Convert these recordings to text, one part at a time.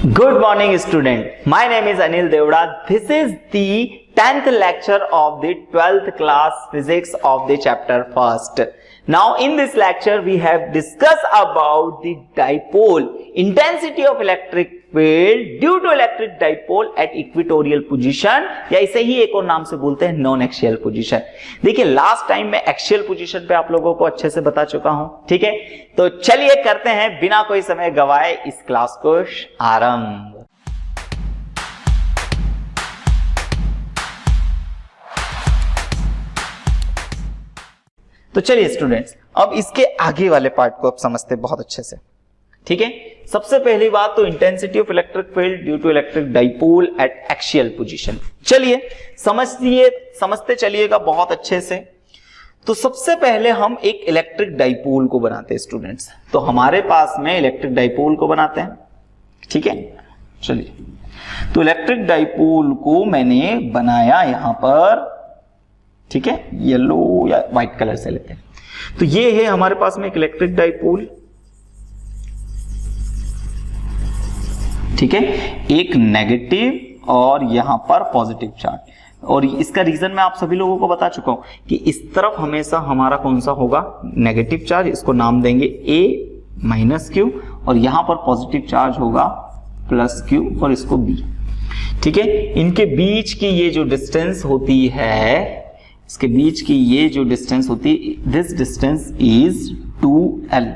Good morning student. My name is Anil Devda. This is the 10th lecture of the 12th class physics of the chapter first. Now in this lecture we have discussed about the dipole, intensity of electric field due to electric dipole at equatorial position या इसे ही एक और नाम से बोलते हैं non axial position. देखिए last time मैं एक्सियल पोजीशन पे आप लोगों को अच्छे से बता चुका हूं, ठीक है। तो चलिए करते हैं बिना कोई समय गवाए इस क्लास को आरंभ। तो चलिए स्टूडेंट्स अब इसके आगे वाले पार्ट को अब समझते हैं बहुत अच्छे से, ठीक है। सबसे पहली बात तो intensity of electric field due to electric dipole at axial position. चलिए समझते चलिएगा बहुत अच्छे से। तो सबसे पहले हम एक इलेक्ट्रिक डाइपोल को बनाते हैं स्टूडेंट्स। तो हमारे पास में इलेक्ट्रिक डाइपोल को बनाते हैं, ठीक है। चलिए तो इलेक्ट्रिक डाइपोल को मैंने बनाया यहां पर, ठीक है, येलो या व्हाइट कलर से लेते हैं। तो ये है हमारे पास में एक इलेक्ट्रिक डाइपोल, ठीक है, एक नेगेटिव और यहां पर पॉजिटिव चार्ज। और इसका रीजन मैं आप सभी लोगों को बता चुका हूं कि इस तरफ हमेशा हमारा कौन सा होगा, नेगेटिव चार्ज, इसको नाम देंगे A माइनस क्यू, और यहां पर पॉजिटिव चार्ज होगा प्लस क्यू और इसको B, ठीक है। इनके बीच की ये जो डिस्टेंस होती है, इसके बीच की ये जो डिस्टेंस होती है, दिस डिस्टेंस इज 2L।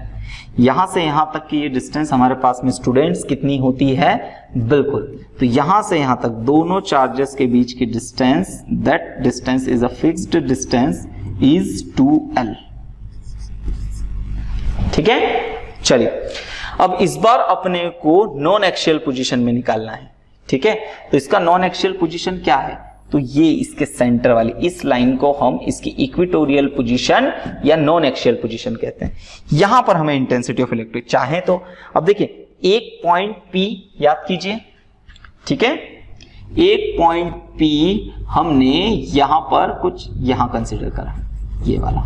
यहां से यहां तक की ये डिस्टेंस हमारे पास में स्टूडेंट्स कितनी होती है, बिल्कुल। तो यहां से यहां तक दोनों चार्जेस के बीच की distance, that distance is a fixed distance, is 2L, ठीक है। चलिए अब इस बार अपने को नॉन एक्सियल पोजीशन में निकालना है, ठीक है। तो इसका नॉन एक्सियल पोजीशन क्या है, तो ये इसके सेंटर वाली इस लाइन को हम इसकी इक्वेटोरियल पोजीशन या नॉन एक्सियल पोजीशन कहते हैं। यहां पर हमें इंटेंसिटी ऑफ इलेक्ट्रिक चाहे तो, अब देखिए एक पॉइंट P याद कीजिए, ठीक है। एक पॉइंट P हमने यहां पर कुछ यहां कंसीडर करा, ये वाला।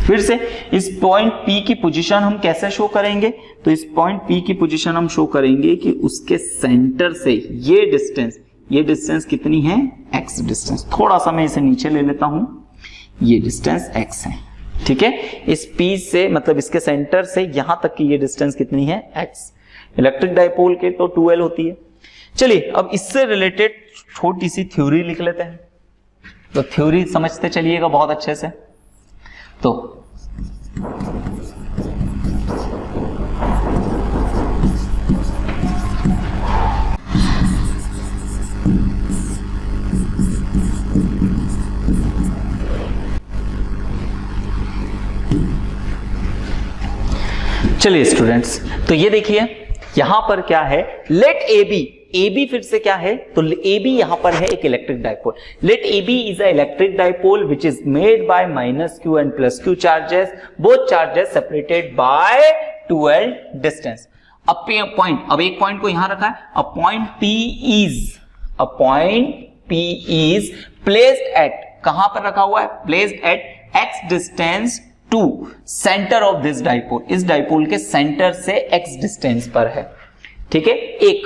फिर से इस पॉइंट P की पोजीशन हम कैसे शो करेंगे, तो इस पॉइंट P की पोजीशन हम शो करेंगे कि उसके सेंटर से ये डिस्टेंस कितनी है, x डिस्टेंस। थोड़ा सा मैं इसे नीचे ले लेता हूं, ये डिस्टेंस x है, ठीक है। इस P से मतलब इसके सेंटर से यहां तक की ये डिस्टेंस कितनी है, x। इलेक्ट्रिक डाइपोल के तो 2L होती है। चलिए अब इससे रिलेटेड छोटी सी थ्योरी लिख लेते हैं। तो थ्योरी समझते चलिएगा बहुत अच्छे से। तो चलिए स्टूडेंट्स, तो ये देखिए यहां पर क्या है, लेट AB फिर से क्या है, तो AB यहां पर है एक electric dipole. Let AB is a electric dipole which is made by minus Q and plus Q charges, both charges separated by 2L distance. अब एक पॉइंट को यहां रखा है, a point P is placed at, कहां पर रखा हुआ है, placed at x distance to centre of this dipole. इस डाइपोल के सेंटर से x डिस्टेंस पर है, ठीक है। एक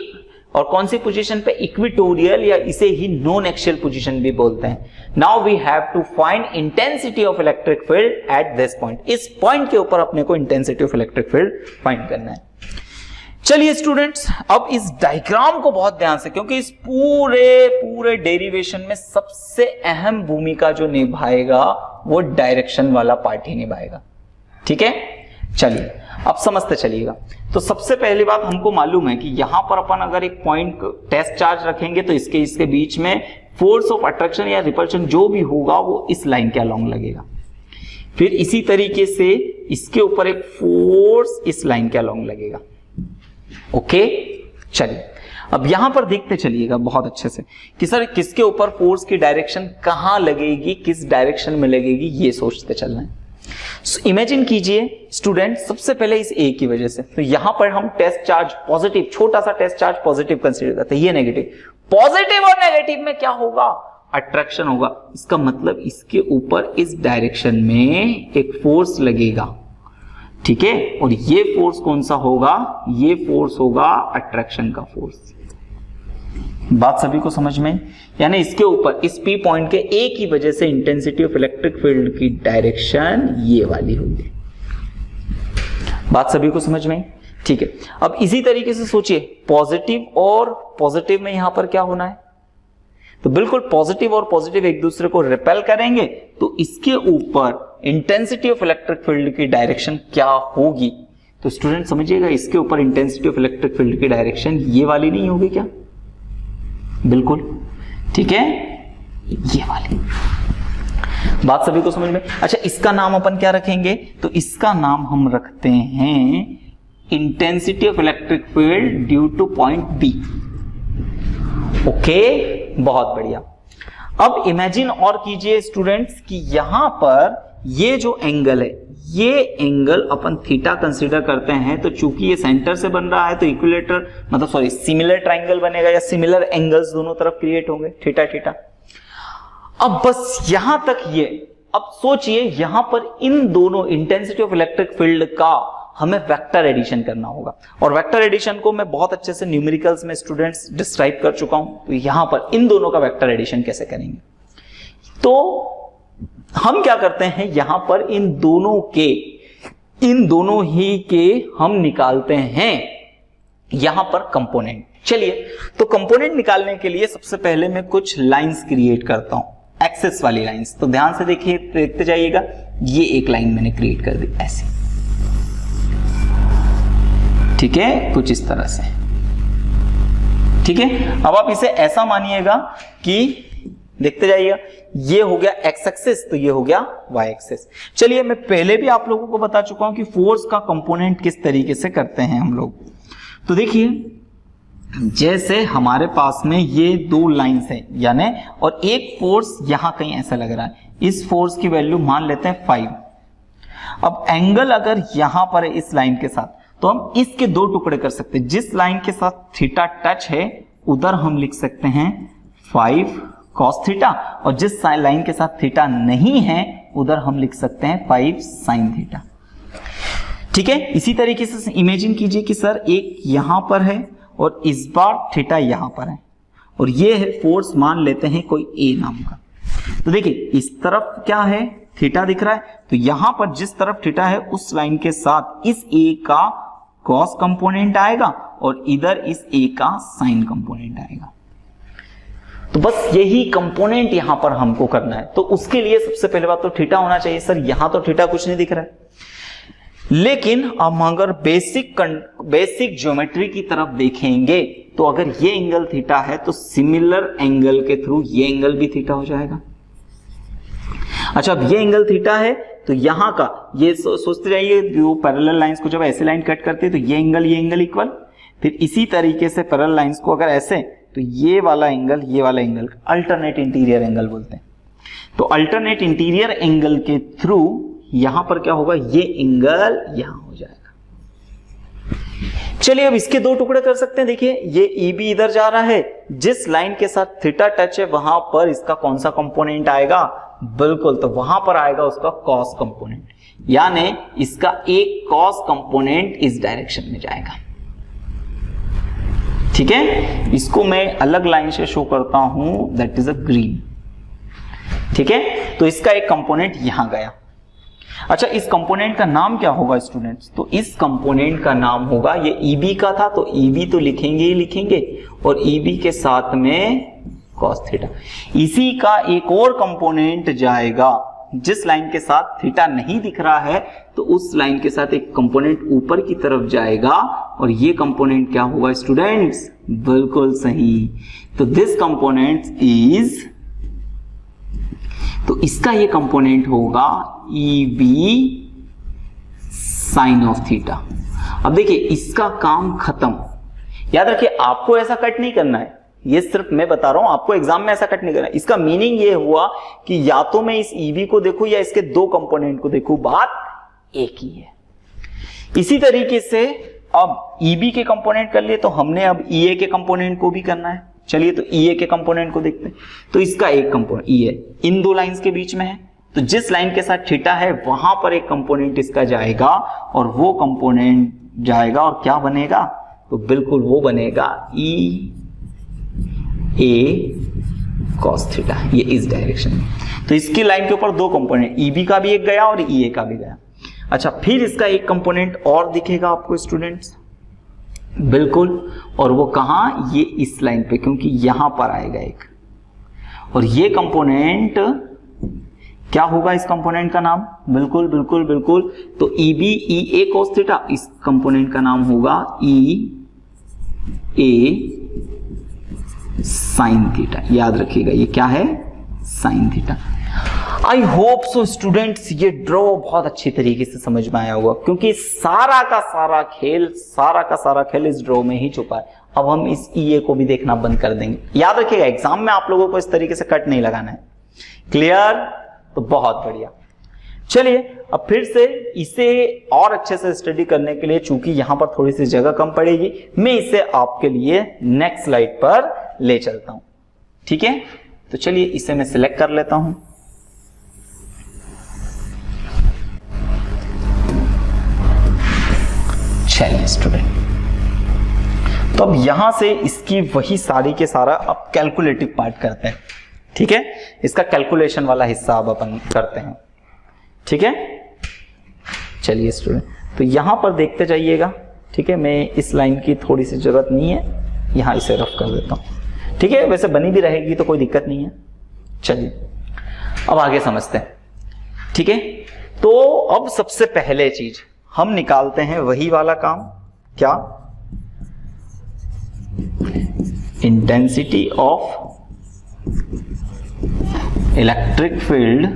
और कौन सी पोजीशन पे, इक्वेटोरियल या इसे ही नॉन एक्सियल पोजीशन भी बोलते हैं। Now we have to find intensity of electric field at this point. इस पॉइंट के ऊपर अपने को intensity of electric field find करना है। चलिए स्टूडेंट्स अब इस डायग्राम को बहुत ध्यान से, क्योंकि इस पूरे डेरिवेशन में सबसे अहम भूमिका जो निभाएगा वो डायरेक्शन वाला पार्ट ही निभाएगा, ठीक है। चलिए अब समझते चलिएगा। तो सबसे पहली बात हमको मालूम है कि यहां पर अपन अगर एक पॉइंट टेस्ट चार्ज रखेंगे तो इसके बीच में फोर्स ऑफ अट्रैक्शन या रिपल्शन जो भी होगा वो इस लाइन के अलोंग लगेगा। फिर इसी तरीके से इसके ऊपर एक फोर्स इस लाइन के अलोंग लगेगा, ओके। चलिए अब यहां पर देखते चलिएगा बहुत अच्छे से कि सर किसके ऊपर फोर्स की डायरेक्शन कहां लगेगी, किस डायरेक्शन में लगेगी, ये सोचते चलना है। इमेजिन कीजिए स्टूडेंट, सबसे पहले इस A की वजह से, तो यहां पर हम टेस्ट चार्ज पॉजिटिव, छोटा सा टेस्ट चार्ज पॉजिटिव कंसीडर करते हैं, ये नेगेटिव। पॉजिटिव और नेगेटिव में क्या होगा, अट्रैक्शन होगा। इसका मतलब इसके ऊपर इस डायरेक्शन में एक फोर्स लगेगा, ठीक है, और ये फोर्स कौन सा होगा, ये फोर्स होगा अट्रैक्शन का फोर्स। बात सभी को समझ में, यानी इसके ऊपर इस पी पॉइंट के ए की वजह से इंटेंसिटी ऑफ इलेक्ट्रिक फील्ड की डायरेक्शन ये वाली होगी। बात सभी को समझ में, ठीक है। अब इसी तरीके से सोचिए पॉजिटिव और पॉजिटिव में यहां पर क्या होना है, तो बिल्कुल पॉजिटिव और पॉजिटिव एक दूसरे को रिपेल करेंगे, तो इसके ऊपर इंटेंसिटी ऑफ इलेक्ट्रिक फील्ड की डायरेक्शन क्या होगी। तो स्टूडेंट समझिएगा, इसके ऊपर इंटेंसिटी ऑफ इलेक्ट्रिक फील्ड की डायरेक्शन ये वाली नहीं होगी क्या, बिल्कुल, ठीक है, ये वाली। बात सभी को समझ में। अच्छा, इसका नाम अपन क्या रखेंगे, तो इसका नाम हम रखते हैं intensity of electric field due to point B. Okay, बहुत बढ़िया। अब इमेजिन और कीजिए स्टूडेंट्स कि यहां पर ये जो एंगल है, ये एंगल अपन थीटा कंसीडर करते हैं, तो चूंकि ये सेंटर से बन रहा है तो इक्विलेटर मतलब सॉरी सिमिलर ट्राइंगल बनेगा या सिमिलर एंगल्स दोनों तरफ क्रिएट होंगे, थीटा थीटा। अब बस यहां तक ये, अब सोचिए यहां पर इन दोनों इंटेंसिटी ऑफ इलेक्ट्रिक फील्ड का हमें वेक्टर एडिशन करना होगा, और वेक्टर एडिशन को मैं बहुत अच्छे से न्यूमेरिकल्स में स्टूडेंट्स डिस्क्राइब कर चुका हूं। तो यहां पर इन दोनों का वेक्टर एडिशन कैसे करेंगे, तो हम क्या करते हैं, यहां पर इन दोनों ही के हम निकालते हैं यहां पर कंपोनेंट। चलिए, तो कंपोनेंट निकालने के लिए सबसे पहले मैं कुछ लाइंस क्रिएट करता हूं, एक्सेस वाली लाइंस। तो ध्यान से देखिए, देखते जाइएगा, ये एक लाइन मैंने क्रिएट कर दी ऐसे, ठीक है, कुछ इस तरह से, ठीक है। अब आप इसे ऐसा मानिएगा कि देखते जाइएगा, ये हो गया एक्स एक्सिस, तो ये हो गया वाई एक्सिस। चलिए, मैं पहले भी आप लोगों को बता चुका हूं कि फोर्स का कंपोनेंट किस तरीके से करते हैं हम लोग। तो देखिए, जैसे हमारे पास में ये दो लाइंस हैं, यानी और एक फोर्स यहां कहीं ऐसा लग रहा है, इस फोर्स की वैल्यू मान लेते हैं 5। अब एंगल अगर यहां पर है इस लाइन के साथ, तो हम इसके दो टुकड़े कर सकते हैं। जिस लाइन के साथ थीटा टच है उधर हम लिख सकते हैं 5 cos थीटा, और जिस लाइन के साथ थीटा नहीं है उधर हम लिख सकते हैं 5 sin थीटा, ठीक है। इसी तरीके से इमेजिन कीजिए कि सर एक यहां पर है और इस बार थीटा यहां पर है, और ये है फोर्स, मान लेते हैं कोई ए नाम का। तो देखिए, इस तरफ क्या है, थीटा दिख रहा है, तो यहां पर जिस तरफ थीटा है उस लाइन के साथ इस ए का कॉस कंपोनेंट आएगा और इधर इस ए का साइन कंपोनेंट आएगा। तो बस यही कंपोनेंट यहां पर हमको करना है। तो उसके लिए सबसे पहले बात तो थीटा होना चाहिए। सर यहां तो थीटा कुछ नहीं दिख रहा है, लेकिन हम अगर बेसिक ज्योमेट्री की तरफ देखेंगे तो अगर ये एंगल थीटा है तो सिमिलर एंगल के थ्रू ये एंगल भी थीटा हो जाएगा। अच्छा, अब ये एंगल थीटा है तो यहां का ये सोचते जाइए, जो पैरेलल लाइंस को जब ऐसे लाइन कट करते हैं तो ये एंगल इक्वल, फिर इसी तरीके से पैरेलल लाइंस को अगर ऐसे, तो ये वाला एंगल अल्टरनेट इंटीरियर एंगल बोलते हैं। तो अल्टरनेट इंटीरियर एंगल के थ्रू यहां पर क्या होगा, ये एंगल यहां हो जाएगा। चलिए, अब इसके दो टुकड़े कर सकते हैं। देखिए, ये EB इधर जा रहा है, जिस लाइन के साथ थीटा टच है वहां पर इसका कौन सा कंपोनेंट आएगा, बिल्कुल, तो वहां पर आएगा उसका कॉस कंपोनेंट, यानी इसका एक कॉस कंपोनेंट इस डायरेक्शन में जाएगा, ठीक है। इसको मैं अलग लाइन से शो करता हूं, दैट इज अ ग्रीन, ठीक है। तो इसका एक कंपोनेंट यहां गया। अच्छा, इस कंपोनेंट का नाम क्या होगा स्टूडेंट्स, तो इस कंपोनेंट का नाम होगा, ये EB का था तो EB तो लिखेंगे ही लिखेंगे, और EB के साथ में cos थीटा। इसी का एक और कंपोनेंट जाएगा, जिस लाइन के साथ थीटा नहीं दिख रहा है तो उस लाइन के साथ एक कंपोनेंट ऊपर की तरफ जाएगा, और ये कंपोनेंट क्या होगा स्टूडेंट्स, बिल्कुल सही, तो दिस कंपोनेंट इज, तो इसका ये कंपोनेंट होगा EB साइन ऑफ थीटा। अब देखिए, इसका काम खत्म। याद रखिए, आपको ऐसा कट नहीं करना है, ये सिर्फ मैं बता रहा हूं, आपको एग्जाम में ऐसा कट नहीं करना है। इसका मीनिंग ये हुआ कि या तो मैं इस EB को देखूं या इसके दो कंपोनेंट को देखूं, बात एक ही है। इसी तरीके से अब EB के कंपोनेंट कर लिए, तो हमने अब EA के कंपोनेंट को भी करना है। चलिए, तो EA के कंपोनेंट को देखते हैं। तो इसका एक कंपोनेंट EA इन दो लाइंस के बीच में है, तो जिस लाइन के साथ थीटा है वहां पर एक कंपोनेंट इसका जाएगा और वो कंपोनेंट जाएगा और क्या बनेगा, तो बिल्कुल वो बनेगा ई ए कॉस थीटा, ये इस डायरेक्शन में। तो इसकी लाइन के ऊपर दो कंपोनेंट, ई बी का भी एक गया और ई ए का भी गया। अच्छा, फिर इसका एक कंपोनेंट और दिखेगा आपको स्टूडेंट्स, बिल्कुल, और वो कहां, ये इस लाइन पे, क्योंकि यहां पर आएगा एक, और ये कंपोनेंट क्या होगा, इस कंपोनेंट का नाम, बिल्कुल बिल्कुल बिल्कुल, तो ई बी ई ए कॉस थीटा, इस कंपोनेंट का नाम होगा ई ए साइन थीटा। याद रखिएगा ये क्या है, sine theta. I hope so students ये ड्रॉ बहुत अच्छी तरीके से समझ में आया होगा, क्योंकि सारा का सारा खेल इस ड्रॉ में ही छुपा है। अब हम इस ई ए को भी देखना बंद कर देंगे। याद रखिएगा एग्जाम में आप लोगों को इस तरीके से कट नहीं लगाना है, क्लियर, तो बहुत बढ़िया। चलिए अब फिर से इसे और अच्छे से स्टडी करने के लिए, चूंकि यहां पर थोड़ी सी जगह कम पड़ेगी, मैं इसे आपके लिए नेक्स्ट स्लाइड पर ले चलता हूं, ठीक है। तो चलिए इसे मैं सिलेक्ट कर लेता हूं। चलिए स्टूडेंट, तो अब यहां से इसकी वही सारी के सारा अब कैलकुलेटिव पार्ट करते हैं, ठीक है। इसका कैलकुलेशन वाला हिस्सा अब अपन करते हैं, ठीक है। चलिए स्टूडेंट, तो यहां पर देखते जाइएगा, ठीक है। मैं इस लाइन की थोड़ी सी जरूरत नहीं है, यहां इसे रफ कर देता हूं, ठीक है। वैसे बनी भी रहेगी तो कोई दिक्कत नहीं है। चलिए अब आगे समझते हैं, ठीक है। तो अब सबसे पहले चीज हम निकालते हैं वही वाला काम, क्या, intensity of electric field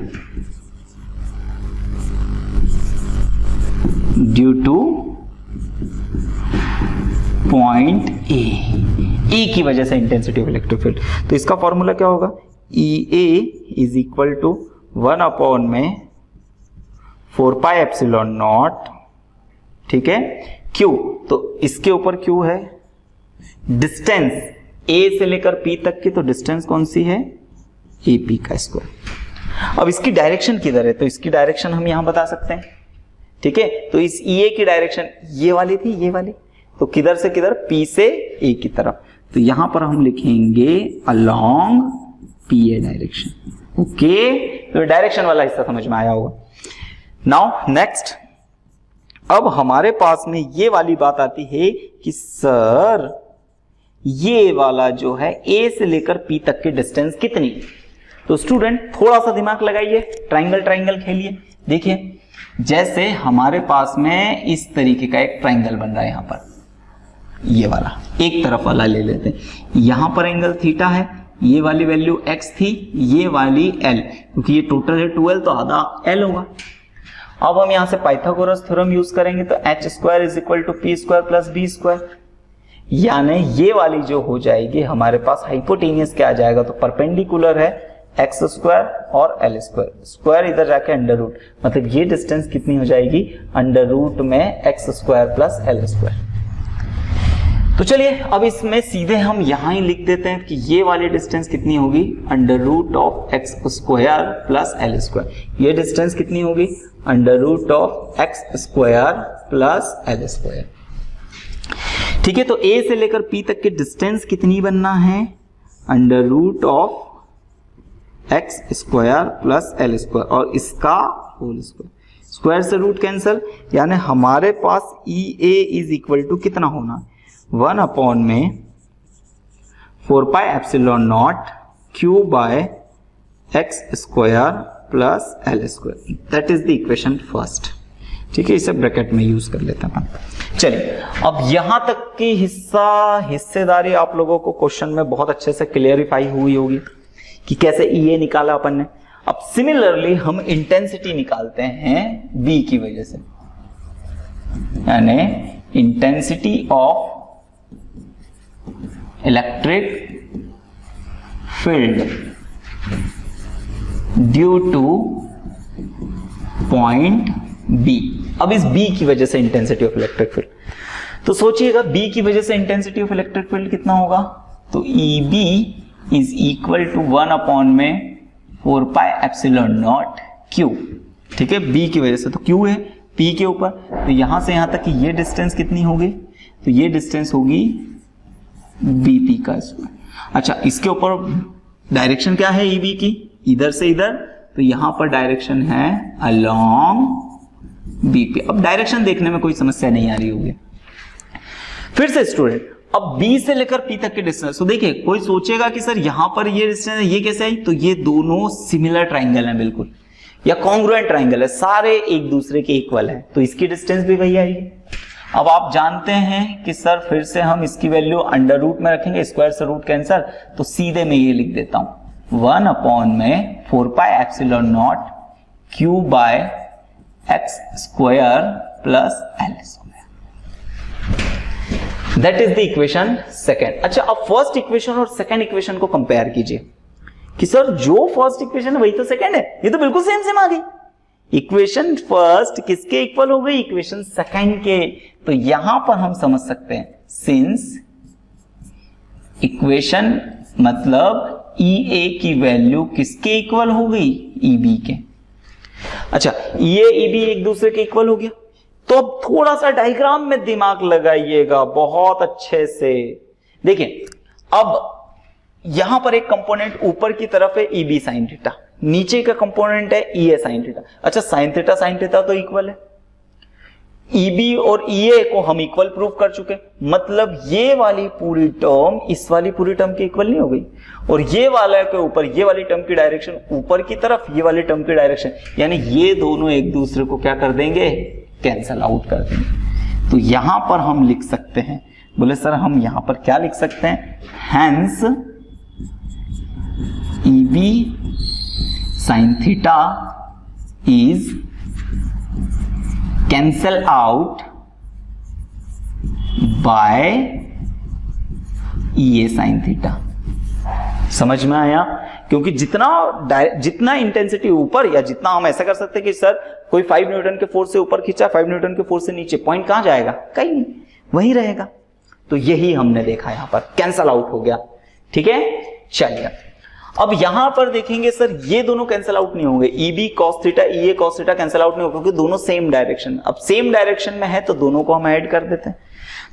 due to point A की वजह से इंटेंसिटी ऑफ इलेक्ट्रिक फील्ड। तो इसका फॉर्मूला क्या होगा, ई A is equal to 1 upon में 4 पाई एप्सिलॉन नॉट, ठीक है, क्यू, तो इसके ऊपर क्यू है, डिस्टेंस ए से लेकर पी तक की, तो डिस्टेंस कौन सी है, ए पी का स्क्वायर। अब इसकी डायरेक्शन किधर है, तो इसकी डायरेक्शन हम यहां बता सकते हैं, ठीक है। तो इस ई ए की डायरेक्शन ये वाली थी, ये वाली, तो किधर से किधर, पी से ए की तरफ, तो यहां पर हम लिखेंगे along P A direction, okay. तो डायरेक्शन वाला हिस्सा समझ में आया होगा। नाउ नेक्स्ट, अब हमारे पास में ये वाली बात आती है कि सर ये वाला जो है ए से लेकर पी तक की डिस्टेंस कितनी। तो स्टूडेंट थोड़ा सा दिमाग लगाइए, ट्राइंगल खेलिए। देखिए जैसे हमारे पास में इस तरीके का एक ट्राइंगल बन रहा है, यहां पर ये वाला एक तरफ वाला ले लेते हैं, यहां पर एंगल थीटा है, ये वाली वैल्यू x थी, ये वाली l, क्योंकि ये टोटल है 12 तो आधा l होगा। अब हम यहां से पाइथागोरस थ्योरम यूज करेंगे, तो h square is equal to P square plus B square, यानी ये वाली जो हो जाएगी हमारे पास हाइपोटेनियस क्या आ जाएगा, तो परपेंडिकुलर है एक्स स्क्वायर और एल स्क्वायर, स्क्वायर इधर जाके अंडर रूट, मतलब ये डिस्टेंस कितनी हो जाएगी, अंडर रूट में x square plus L square. तो चलिए अब इसमें सीधे हम यहां ही लिख देते हैं कि ये वाली डिस्टेंस कितनी होगी, under root of X square plus L square. ये डिस्टेंस कितनी होगी, under root of X square plus L square, ठीक है। तो ए से लेकर पी तक की डिस्टेंस कितनी बनना है, under root of X square plus L square, और इसका होल स्क्वायर, स्क्वायर से रूट कैंसल, यानी हमारे पास E A is equal to कितना होना, 1 अपॉन में 4 pi epsilon naught Q by X square plus L square, that is the equation first, ठीक है। इसे ब्रैकेट में यूज कर लेते हैं। चलिए अब यहां तक की हिस्सेदारी आप लोगों को क्वेश्चन में बहुत अच्छे से क्लियरिफाई हुई होगी कि कैसे ई ए निकाला अपन ने। अब सिमिलरली हम इंटेंसिटी निकालते हैं बी की वजह से, यानी intensity of electric field due to point B. अब इस बी की वजह से इंटेंसिटी ऑफ इलेक्ट्रिक फील्ड, तो सोचिएगा बी की वजह से इंटेंसिटी ऑफ इलेक्ट्रिक फील्ड कितना होगा, तो E B is equal to 1 upon में 4 पाई एप्सिलॉन नॉट Q, ठीक है, B की वजह से तो Q है P के ऊपर, तो यहां से यहां तक की ये डिस्टेंस कितनी होगी, तो ये डिस्टेंस होगी BP का स्क्वायर। अच्छा, इसके ऊपर डायरेक्शन क्या है EB की, इधर से इधर, तो यहां पर डायरेक्शन है अलोंग BP। अब डायरेक्शन देखने में कोई समस्या नहीं आ रही होगी। फिर से स्टूडेंट, अब B से लेकर P तक के डिस्टेंस, तो देखिए कोई सोचेगा कि सर यहां पर ये डिस्टेंस है, ये कैसे आई, तो ये दोनों सिमिलर ट्राइंगल हैं बिल्कुल, या कॉन्ग्रुएंट ट्राइंगल है, सारे एक दूसरे के इक्वल है, तो इसकी डिस्टेंस भी वही आएगी। अब आप जानते हैं कि सर फिर से हम इसकी वैल्यू अंडर रूट में रखेंगे, स्क्वायर से रूट कैंसल, तो सीधे मैं ये लिख देता हूं 1 अपॉन में 4 pi epsilon naught Q by X square plus L square. That is the equation second. अच्छा, अब फर्स्ट इक्वेशन और सेकेंड इक्वेशन को कंपेयर कीजिए कि सर जो फर्स्ट इक्वेशन है वही तो सेकेंड है, ये तो बिल्कुल सेम आ गई। इक्वेशन फर्स्ट किसके इक्वल हो गई, इक्वेशन सेकेंड के, तो यहां पर हम समझ सकते हैं सिंस इक्वेशन मतलब EA की वैल्यू किसके इक्वल हो गई, EB के। अच्छा, EA EB एक दूसरे के इक्वल हो गया, तो अब थोड़ा सा डायग्राम में दिमाग लगाइएगा बहुत अच्छे से। देखिए, अब यहां पर एक कंपोनेंट ऊपर की तरफ है EB साइन थीटा, नीचे का कंपोनेंट है EA साइन थीटा। अच्छा, साइन थीटा तो इक्वल है, EB और EA को हम इक्वल प्रूव कर चुके, मतलब ये वाली पूरी टर्म इस वाली पूरी टर्म के इक्वल नहीं हो गई, और ये वाला के ऊपर ये वाली टर्म की डायरेक्शन ऊपर की तरफ, ये वाली टर्म की डायरेक्शन, यानी ये दोनों एक दूसरे को क्या कर देंगे, कैंसल आउट कर देंगे। तो यहां पर हम लिख सकते हैं, बोले सर हम यहां पर क्या लिख सकते हैं, hence EB sin theta is cancel out by EA sin theta। समझ में आया? क्योंकि जितना इंटेंसिटी ऊपर, या जितना हम ऐसा कर सकते हैं कि सर कोई 5 न्यूटन के फोर्स से ऊपर खींचा, 5 न्यूटन के फोर्स से नीचे, पॉइंट कहां जाएगा, कहीं नहीं, वहीं रहेगा। तो यही हमने देखा, यहां पर कैंसल आउट हो गया। ठीक है, चलिए अब यहां पर देखेंगे सर ये दोनों कैंसल आउट नहीं होंगे, EB cos theta EA cos theta cancel out नहीं होगा, क्योंकि दोनों सेम डायरेक्शन, अब सेम डायरेक्शन में है तो दोनों को हम ऐड कर देते हैं।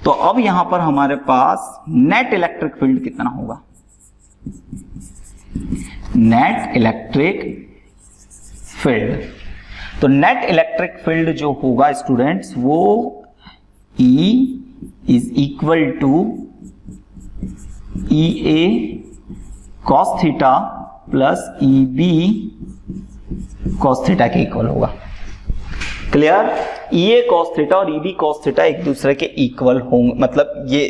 तो अब यहां पर हमारे पास नेट इलेक्ट्रिक फील्ड कितना होगा, नेट इलेक्ट्रिक फील्ड, तो नेट इलेक्ट्रिक फील्ड जो होगा स्टूडेंट्स वो E is equal to EA cos theta plus EB cos theta के इक्वल होगा। क्लियर? EA cos थीटा और EB cos थीटा एक दूसरे के इक्वल होंगे, मतलब ये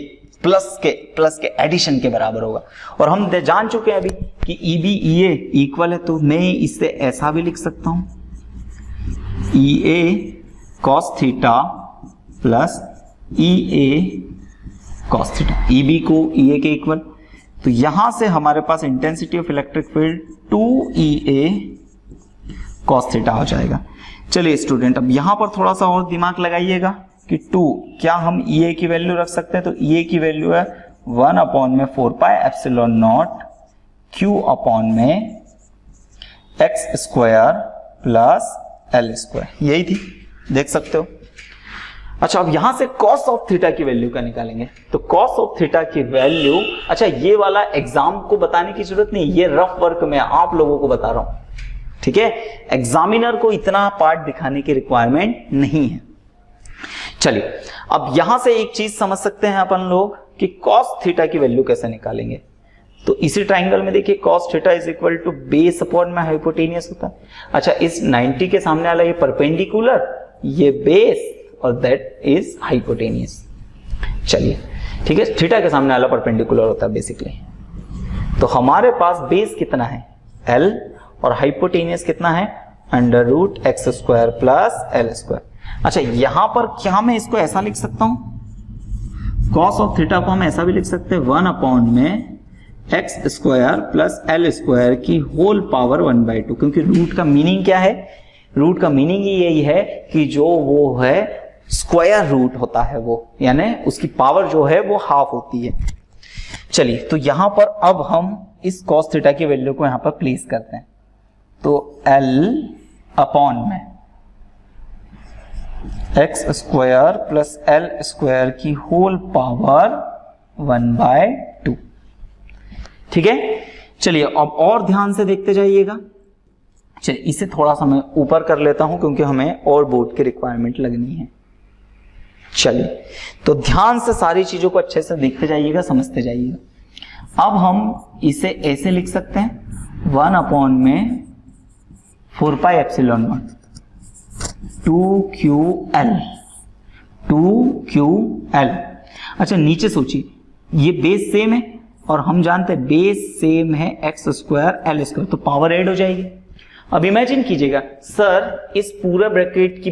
प्लस के एडिशन के बराबर होगा। और हम जान चुके हैं अभी कि EB EA इक्वल है, तो मैं इसे ऐसा भी लिख सकता हूं EA cos theta plus EA cos theta, EB को EA के इक्वल, तो यहां से हमारे पास intensity of electric field 2EA cos theta हो जाएगा। चलिए स्टूडेंट, अब यहां पर थोड़ा सा और दिमाग लगाइएगा कि 2, क्या हम EA की वैल्यू रख सकते हैं, तो EA की वैल्यू है 1 अपॉन में 4 pi epsilon naught Q upon में x square plus L square, यही थी, देख सकते हो। अच्छा, अब यहां से cos ऑफ थीटा की वैल्यू का निकालेंगे, तो cos ऑफ थीटा की वैल्यू, अच्छा ये वाला एग्जाम को बताने की जरूरत नहीं, ये रफ वर्क में आप लोगों को बता रहा हूं। ठीक है, एग्जामिनर को इतना पार्ट दिखाने की रिक्वायरमेंट नहीं है। चलिए, अब यहां से एक चीज समझ सकते हैं अपन लोग कि cos थीटा की वैल्यू कैसे निकालेंगे। तो इसी ट्राइंगल में देखिए cos theta is equal to base upon में हाइपोटेनियस होता है। अच्छा, इस 90 के सामने वाला ये परपेंडिकुलर, ये बेस, और दैट इज हाइपोटेनियस। चलिए ठीक है, थीटा के सामने वाला परपेंडिकुलर होता है बेसिकली। तो हमारे पास बेस कितना है L, और हाइपोटेनियस कितना है under root X square plus L square. अच्छा, यहां पर क्या मैं इसको ऐसा लिख सकता हूं, cos ऑफ थीटा को हम ऐसा भी लिख सकते हैं 1 अपॉन में x square plus L square की होल पावर 1/2, क्योंकि रूट का मीनिंग क्या है, रूट का मीनिंग ही यही है कि जो वो है स्क्वायर रूट होता है वो, यानी उसकी पावर जो है वो हाफ होती है। चलिए, तो यहां पर अब हम इस cos थीटा की वैल्यू को यहां पर प्लेस करते हैं, तो L अपॉन में x square plus L square की होल पावर 1/2। ठीक है, चलिए अब और ध्यान से देखते जाइएगा। चलिए इसे थोड़ा सा मैं ऊपर कर लेता हूं क्योंकि हमें और बोर्ड की रिक्वायरमेंट लगनी है। चलिए तो ध्यान से सारी चीजों को अच्छे से देखते जाइएगा, समझते जाइएगा। अब हम इसे ऐसे लिख सकते हैं 1 अपॉन में 4 एप्सिलॉन नॉट 2QL 2QL। अच्छा नीचे सोचिए, ये बेस सेम है और हम जानते हैं बेस सेम है एक्स स्क्वायर एल स्क्वायर, तो पावर ऐड हो जाएगी। अब इमेजिन कीजिएगा सर इस पूरे ब्रैकेट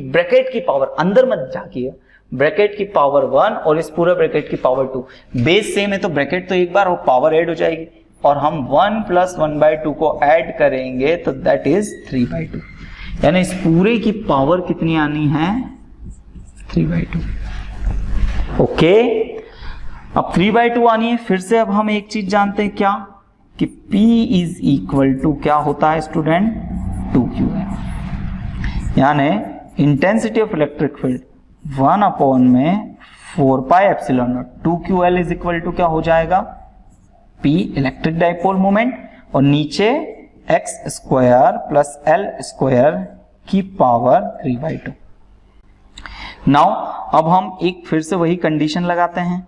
की पावर अंदर मत जाइए, ब्रैकेट की पावर 1 और इस पूरे ब्रैकेट की पावर 2, बेस सेम है तो ब्रैकेट तो एक बार और पावर ऐड हो जाएगी, और हम 1 प्लस 1/2 को ऐड करेंगे तो दैट इज 3/2, यानी इस पूरे की पावर कितनी आनी है 3/2। ओके, अब 3/2 आनी है। फिर से अब हम एक चीज जानते हैं क्या, कि P इज इक्वल टू क्या होता है स्टूडेंट 2QL, यानी intensity of electric field 1 upon में 4 epsilon not 2QL is equal to क्या हो जाएगा P इलेक्ट्रिक डाइपोल मोमेंट और नीचे x square plus L square की पावर 3/2। नाउ अब हम एक फिर से वही कंडीशन लगाते हैं,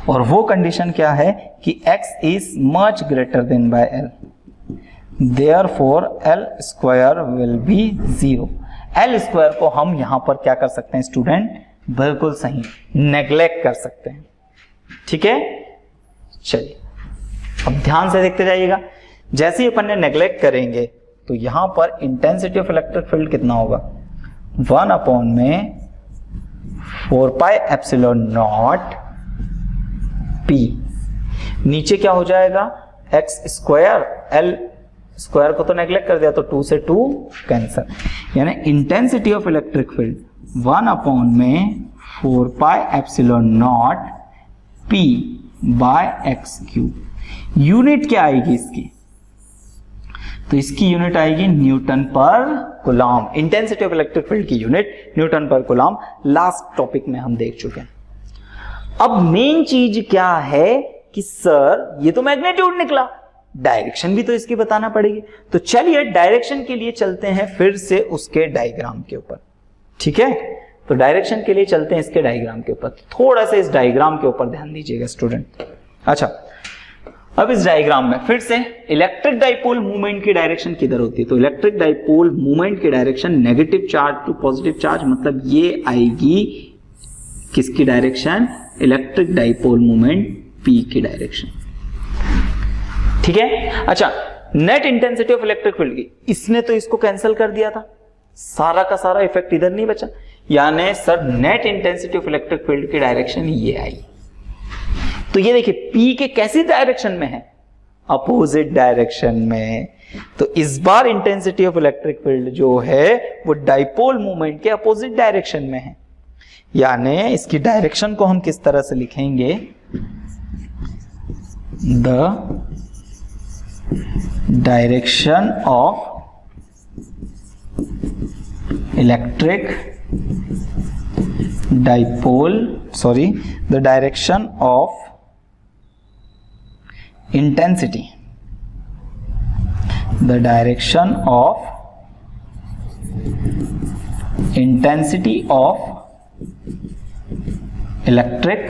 और वो कंडीशन क्या है कि x is much greater than by l, therefore l square will be 0। l square को हम यहां पर क्या कर सकते हैं स्टूडेंट, बिल्कुल सही नेग्लेक्ट कर सकते हैं। ठीक है, चलिए अब ध्यान से देखते जाइएगा। जैसे ही अपन ने नेग्लेक्ट करेंगे तो यहां पर इंटेंसिटी ऑफ इलेक्ट्रिक फील्ड कितना होगा 1 अपॉन में 4 एप्सिलॉन नॉट P, नीचे क्या हो जाएगा एक्स स्क्वायर, एल स्क्वायर को तो नेग्लेक्ट कर दिया तो 2 से 2 कैंसिल, यानी intensity of electric field 1 upon में 4 epsilon not P by x cube. Unit क्या आएगी इसकी, तो इसकी यूनिट आएगी newton per coulomb. Intensity of electric field की unit newton per coulomb, last topic में हम देख चुके हैं। अब मेन चीज क्या है कि सर ये तो मैग्नीट्यूड निकला, डायरेक्शन भी तो इसकी बताना पड़ेगी। तो चलिए डायरेक्शन के लिए चलते हैं फिर से उसके डायग्राम के ऊपर। ठीक है, तो डायरेक्शन के लिए चलते हैं इसके डायग्राम के ऊपर। थोड़ा सा इस डायग्राम के ऊपर ध्यान दीजिएगा स्टूडेंट। अच्छा, अब इस डायग्राम में फिर से इलेक्ट्रिक डाइपोल मूवमेंट की डायरेक्शन किधर होती है, तो इलेक्ट्रिक डाइपोल मूवमेंट की direction negative charge to positive charge, मतलब ये आएगी किसकी direction, electric dipole movement P की डायरेक्शन। ठीक है, अच्छा net intensity of electric field की, इसने तो इसको कैंसिल कर दिया था, सारा का सारा इफेक्ट इधर नहीं बचा, यानी sir net intensity of electric field की डायरेक्शन ये आई। तो ये देखिए P के कैसी डायरेक्शन में है, अपोजिट डायरेक्शन में। तो इस बार इंटेंसिटी ऑफ इलेक्ट्रिक फील्ड जो है वो डाइपोल मूवमेंट के अपोजिट डायरेक्शन में है, यानी इसकी डायरेक्शन को हम किस तरह से लिखेंगे, the direction of electric dipole, the direction of intensity, the direction of intensity of electric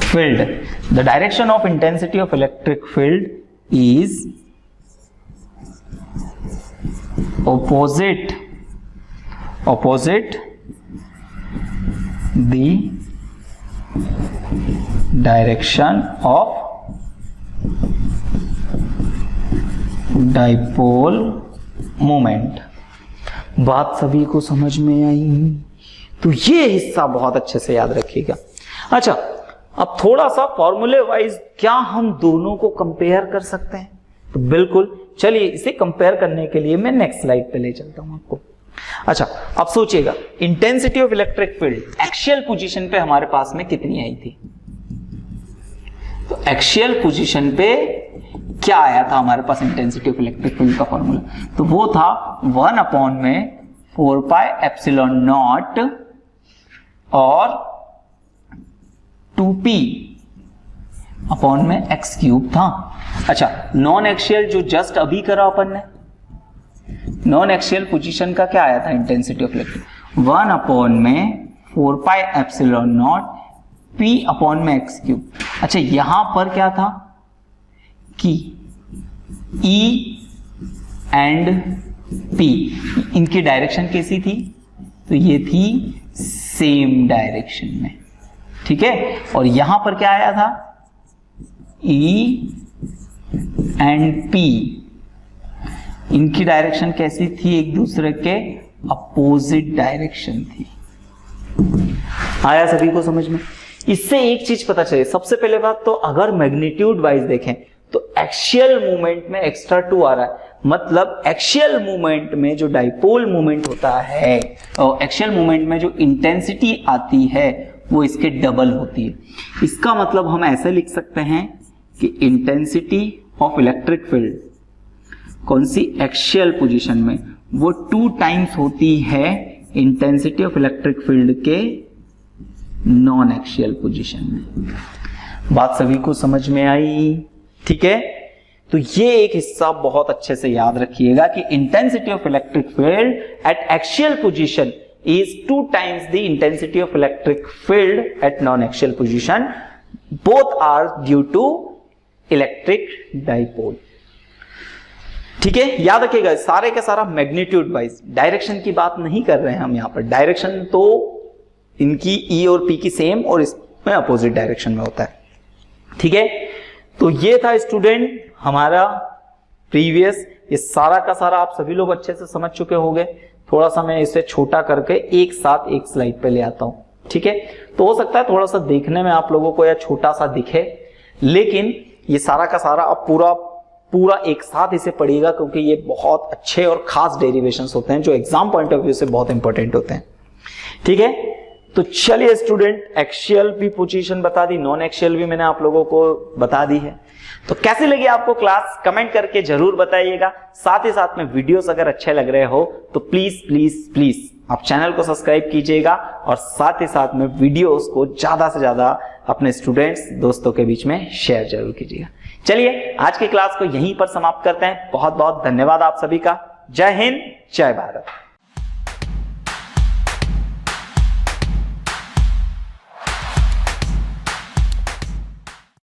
field, the direction of intensity of electric field is opposite the direction of dipole moment। बात सभी को समझ में आई? तो ये हिस्सा बहुत अच्छे से याद रखिएगा। अच्छा, अब थोड़ा सा फॉर्मूले वाइज क्या हम दोनों को कंपेयर कर सकते हैं, तो बिल्कुल चलिए इसे कंपेयर करने के लिए मैं नेक्स्ट स्लाइड पे ले चलता हूं आपको। अच्छा, अब सोचिएगा intensity of electric field axial position पे हमारे पास में कितनी आई थी, तो एक्सियल पोजीशन पे क्या आया था हमारे पास इंटेंसिटी ऑफ इलेक्ट्रिक फील्ड का फॉर्मूला, तो वो था 1/4πε0 और 2p/x³ था। अच्छा, नॉन एक्सियल जो जस्ट अभी करा अपन ने, नॉन एक्सियल पोजीशन का क्या आया था इंटेंसिटी ऑफ इलेक्ट्रिक, 1/4πε0 p/x³। अच्छा, यहां पर क्या था कि E एंड P इनकी डायरेक्शन कैसी थी, तो ये थी सेम डायरेक्शन में, ठीक है। और यहां पर क्या आया था, E एंड P इनकी डायरेक्शन कैसी थी, एक दूसरे के अपोजिट डायरेक्शन थी। आया सभी को समझ में? इससे एक चीज पता चले, सबसे पहले बात तो अगर मैग्नीट्यूड वाइज देखें तो एक्सियल मूवमेंट में एक्स्ट्रा 2 आ रहा है, मतलब एक्सियल मूवमेंट में जो डाइपोल मूवमेंट होता है और एक्सियल मूवमेंट में जो इंटेंसिटी आती है वो इसके डबल होती है। इसका मतलब हम ऐसे लिख सकते हैं कि इंटेंसिटी ऑफ इलेक्ट्रिक फील्ड कौन सी एक्सियल पोजीशन में, वो 2 टाइम्स होती है इंटेंसिटी ऑफ इलेक्ट्रिक फील्ड के नॉन एक्सियल पोजीशन में। बात सभी को समझ में आई? ठीक है, तो ये एक हिस्सा बहुत अच्छे से याद रखिएगा कि intensity of electric field eight axial position is 2 times the intensity of electric field at non-axial position. Both are due to electric dipole. ठीक है, याद रखिएगा सारे का सारा मैग्नीट्यूड वाइज, डायरेक्शन की बात नहीं कर रहे हैं हम यहां पर। डायरेक्शन तो इनकी E और P की सेम और इसमें अपोजिट डायरेक्शन में होता है, ठीक है। तो ये था स्टूडेंट हमारा प्रीवियस, ये सारा का सारा आप सभी लोग अच्छे से समझ चुके होंगे। थोड़ा सा मैं इसे छोटा करके एक साथ एक स्लाइड पे ले आता हूं, ठीक है। तो हो सकता है थोड़ा सा देखने में आप लोगों को यह छोटा सा दिखे, लेकिन ये सारा का सारा आप पूरा एक साथ इसे पढ़िएगा, क्योंकि ये बहुत अच्छे और खास डेरिवेशंस होते हैं जो एग्जाम पॉइंट ऑफ व्यू से बहुत इंपॉर्टेंट होते हैं, ठीक है। तो चलिए स्टूडेंट, एक्सियल भी पोजीशन बता दी, नॉन एक्सियल भी मैंने आप लोगों को बता दी है। तो कैसी लगी आपको क्लास, कमेंट करके जरूर बताइएगा। साथ ही साथ में वीडियोस अगर अच्छे लग रहे हो तो प्लीज प्लीज प्लीज आप चैनल को सब्सक्राइब कीजिएगा, और साथ ही साथ में वीडियोस को ज्यादा से ज्यादा अपने स्टूडेंट्स दोस्तों के बीच में शेयर जरूर कीजिएगा। चलिए आज की क्लास को यहीं पर समाप्त करते हैं। बहुत बहुत धन्यवाद आप सभी का। जय हिंद, जय भारत।